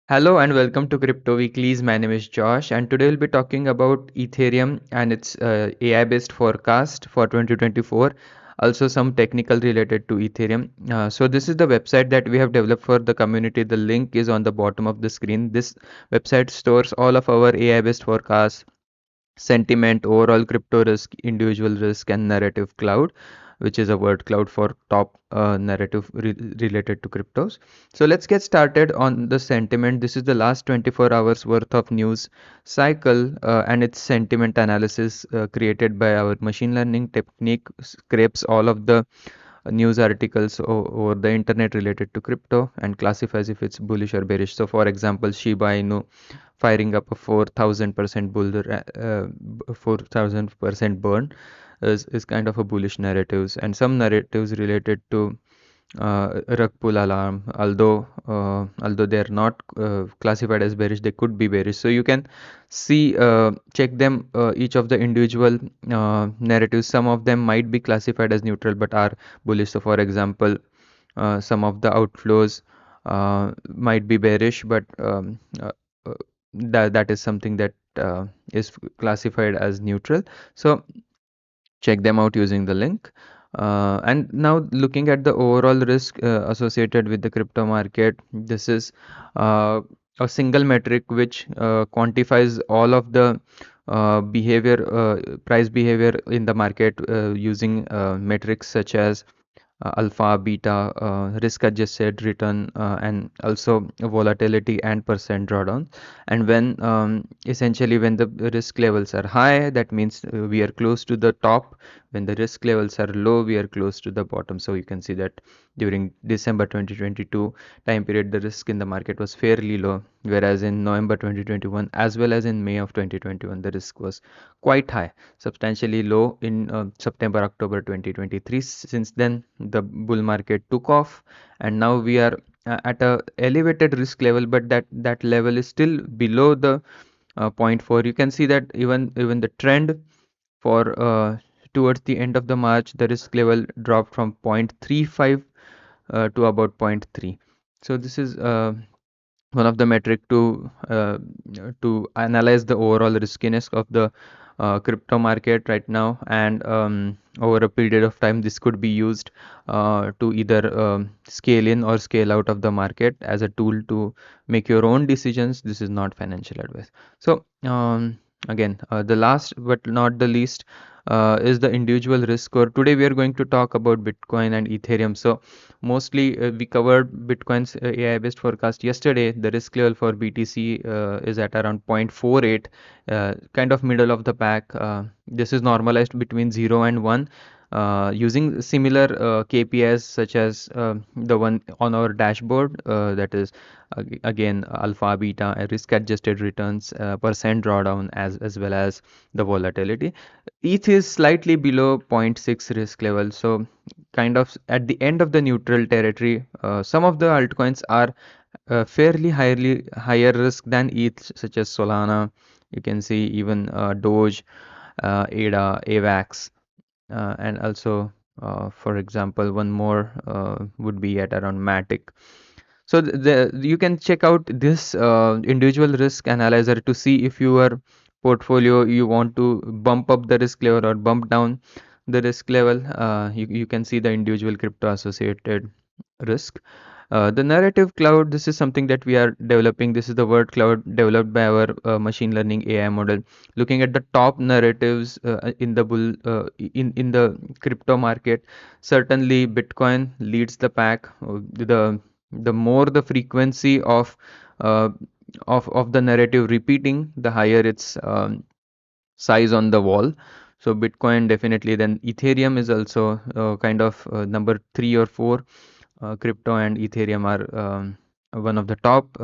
Hello and welcome to CryptoWeeklies. My name is Josh, and today we'll be talking about Ethereum and its AI-based forecast for 2024. Also, some technical related to Ethereum. So this is the website that we have developed for the community. The link is on the bottom of the screen. This website stores all of our AI-based forecasts, sentiment, overall crypto risk, individual risk, and narrative cloud, which is a word cloud for top narrative related to cryptos. So let's get started on the sentiment. This is the last 24 hours worth of news cycle and its sentiment analysis created by our machine learning technique scrapes all of the news articles over the internet related to crypto and classifies if it's bullish or bearish. So for example, Shiba Inu firing up a 4000% 4000% burn is kind of a bullish narratives, and some narratives related to rug pull alarm, although they are not classified as bearish, they could be bearish. So you can see, check them, each of the individual narratives. Some of them might be classified as neutral but are bullish. So for example, some of the outflows might be bearish, but that is something that is classified as neutral. So check them out using the link. And now looking at the overall risk associated with the crypto market, this is a single metric which quantifies all of the price behavior in the market using metrics such as alpha, beta, risk adjusted return, and also volatility and percent drawdown. And when essentially when the risk levels are high, that means we are close to the top. When the risk levels are low, we are close to the bottom. So you can see that during December 2022 time period, the risk in the market was fairly low, whereas in November 2021 as well as in May of 2021, the risk was quite high, substantially low in September, October 2023. Since then, the bull market took off, and now we are at a elevated risk level, but that level is still below the point 4. You can see that even the trend for towards the end of the March, the risk level dropped from 0.35 to about zero point 0.3. So this is one of the metric to analyze the overall riskiness of the crypto market right now, and over a period of time this could be used to either scale in or scale out of the market as a tool to make your own decisions. This is not financial advice. So again, the last but not the least is the individual risk score. Today we are going to talk about Bitcoin and Ethereum. So mostly we covered Bitcoin's AI based forecast yesterday. The risk level for BTC is at around 0.48, kind of middle of the pack. This is normalized between 0 and 1 using similar KPIs such as the one on our dashboard, that is again alpha, beta, risk adjusted returns, percent drawdown, as well as the volatility. ETH is slightly below zero point 0.6 risk level, so kind of at the end of the neutral territory. Some of the altcoins are fairly highly higher risk than ETH, such as Solana. You can see even Doge, ADA, AVAX, and also, for example, one more would be at around Matic. So you can check out this individual risk analyzer to see if your portfolio you want to bump up the risk level or bump down the risk level. You can see the individual crypto associated risk. The narrative cloud, this is something that we are developing. This is the word cloud developed by our machine learning AI model. Looking at the top narratives in the in the crypto market, certainly Bitcoin leads the pack. The more the frequency uh, of the narrative repeating, the higher its size on the wall. So Bitcoin definitely. Then Ethereum is also kind of number 3 or 4. Crypto and Ethereum are one of the top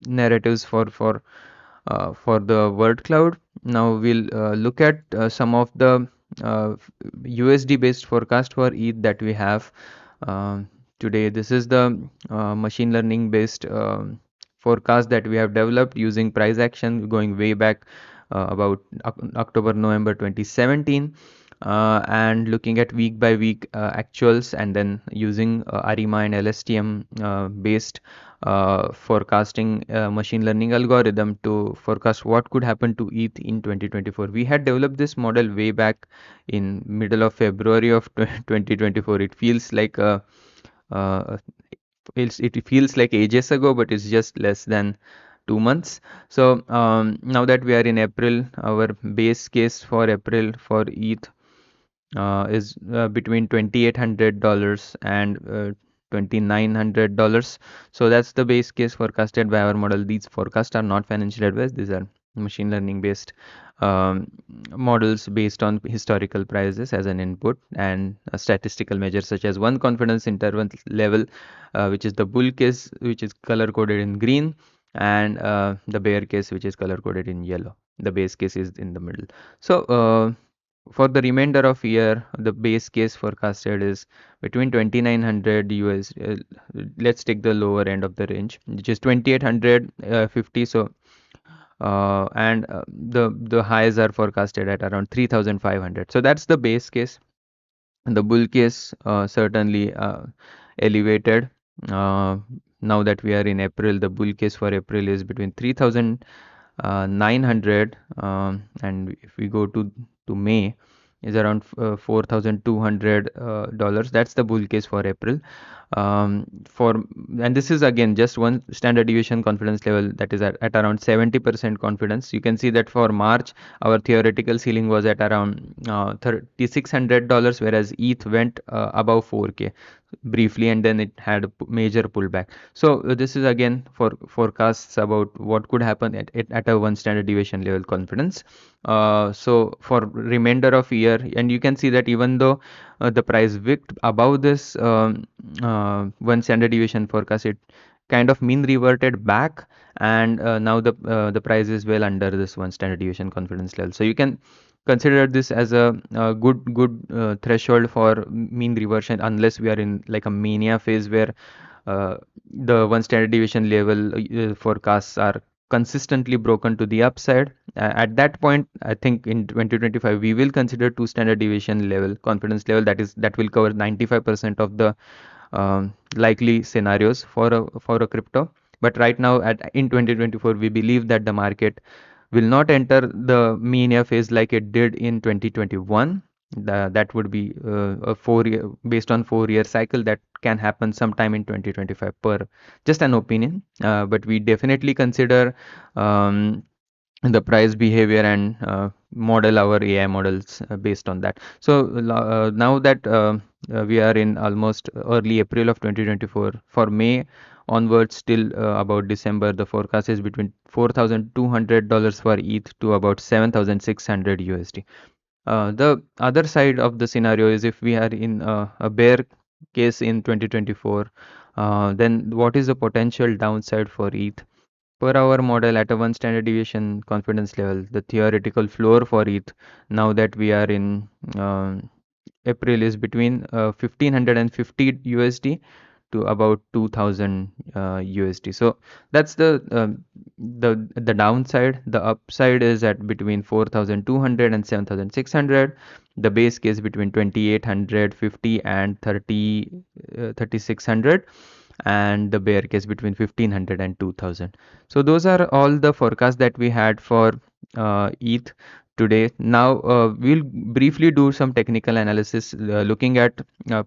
narratives for the word cloud. Now we'll look at some of the USD based forecast for ETH that we have today. This is the machine learning based forecast that we have developed using price action going way back about October, November 2017. And looking at week by week actuals, and then using ARIMA and LSTM based forecasting machine learning algorithm to forecast what could happen to ETH in 2024. We had developed this model way back in middle of February of 2024. It feels like uh, it feels like ages ago, but it's just less than 2 months. So now that we are in April, our base case for April for ETH is between $2,800 and $2,900. So that's the base case forecasted by our model. These forecasts are not financial advice. These are machine learning based um, models based on historical prices as an input, and a statistical measure such as one confidence interval level, which is the bull case, which is color coded in green, and the bear case, which is color coded in yellow. The base case is in the middle. So for the remainder of year, the base case forecasted is between 2,900 US. Let's take the lower end of the range, which is 2,850. So and the highs are forecasted at around 3,500. So that's the base case. The bull case certainly elevated. Uh, Now that we are in April, the bull case for April is between 3,900, and if we go to May, is around $4,200 dollars. That's the bull case for April. For And this is again just one standard deviation confidence level, that is at around 70% confidence. You can see that for March, our theoretical ceiling was at around $3,600, whereas ETH went above 4K briefly, and then it had a major pullback. So this is again for forecasts about what could happen at a one standard deviation level confidence. So for remainder of year, and you can see that even though the price wicked above this one standard deviation forecast, it kind of mean reverted back, and now the price is well under this one standard deviation confidence level. So you can consider this as a good threshold for mean reversion, unless we are in like a mania phase where the one standard deviation level forecasts are consistently broken to the upside. At that point, I think in 2025 we will consider two standard deviation level confidence level, that will cover 95% of the likely scenarios for a crypto. But right now at in 2024, we believe that the market will not enter the mania phase like it did in 2021. That would be a 4 year, based on 4 year cycle, that can happen sometime in 2025 per just an opinion. But we definitely consider um, the price behavior and model our AI models based on that. So now that we are in almost early April of 2024, for May onwards till about December, the forecast is between $4,200 for ETH to about 7,600 USD. The other side of the scenario is if we are in a bear case in 2024, then what is the potential downside for ETH? Per our model, at a one standard deviation confidence level, the theoretical floor for ETH, now that we are in April, is between 1,550 USD to about 2,000 USD. So that's the downside. The upside is at between 4,200 and 7,600. The base case between 2,850 and 3,600, and the bear case between 1,500 and 2,000. So those are all the forecasts that we had for ETH today. Now we'll briefly do some technical analysis looking at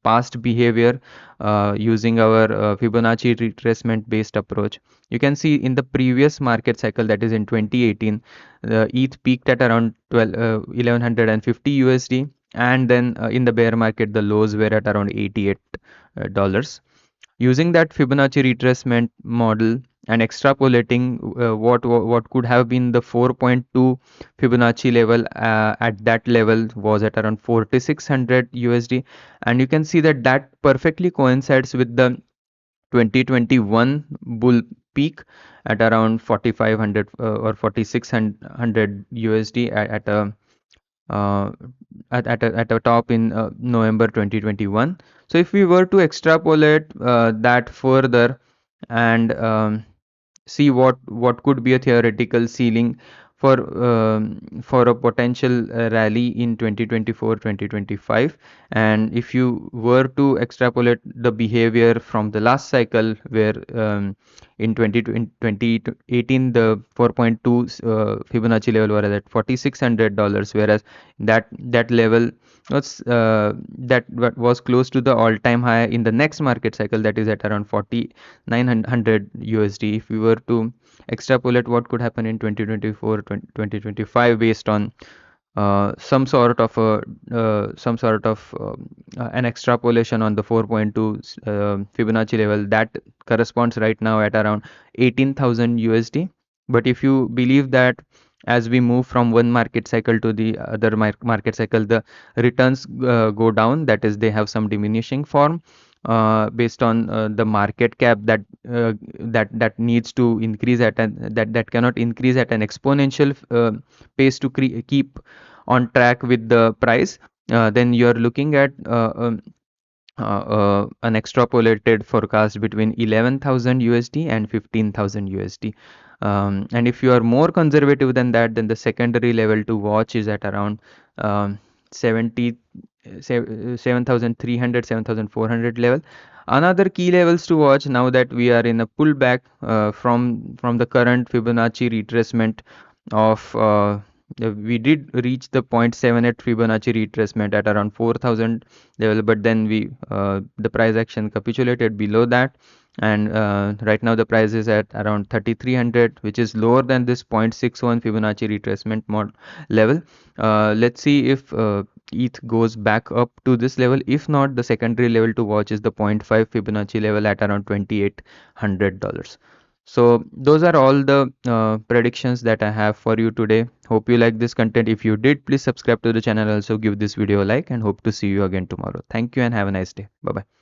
past behavior using our Fibonacci retracement based approach. You can see in the previous market cycle, that is in 2018, the ETH peaked at around 1,150 USD, and then in the bear market the lows were at around $88. Using that Fibonacci retracement model and extrapolating what could have been the 4.2 Fibonacci level, at that level was at around 4,600 USD, and you can see that that perfectly coincides with the 2021 bull peak at around 4,500 or 4,600 USD uh, at a top in November 2021. So if we were to extrapolate that further and see what could be a theoretical ceiling for a potential rally in 2024-2025. And if you were to extrapolate the behavior from the last cycle, where in 2018 the 4.2 Fibonacci level was at $4,600, whereas that level was close to the all-time high in the next market cycle, that is at around 4,900 USD. If we were to extrapolate what could happen in 2024 2025 based on some sort of an extrapolation on the 4.2 Fibonacci level, that corresponds right now at around 18,000 USD. But if you believe that as we move from one market cycle to the other market cycle, the returns go down, that is, they have some diminishing form based on the market cap that needs to increase at an that cannot increase at an exponential pace to keep on track with the price, then you are looking at an extrapolated forecast between 11,000 USD and 15,000 USD. And if you are more conservative than that, then the secondary level to watch is at around 70 7,300 7,400 level. Another key levels to watch now that we are in a pullback from the current Fibonacci retracement of we did reach the 0.78 Fibonacci retracement at around 4,000 level, but then the price action capitulated below that, and right now the price is at around 3,300, which is lower than this 0.61 Fibonacci retracement level. Let's see if ETH goes back up to this level. If not, the secondary level to watch is the 0.5 Fibonacci level at around $2,800. So those are all the predictions that I have for you today. Hope you like this content. If you did, please subscribe to the channel. Also give this video a like, and hope to see you again tomorrow. Thank you and have a nice day. Bye bye.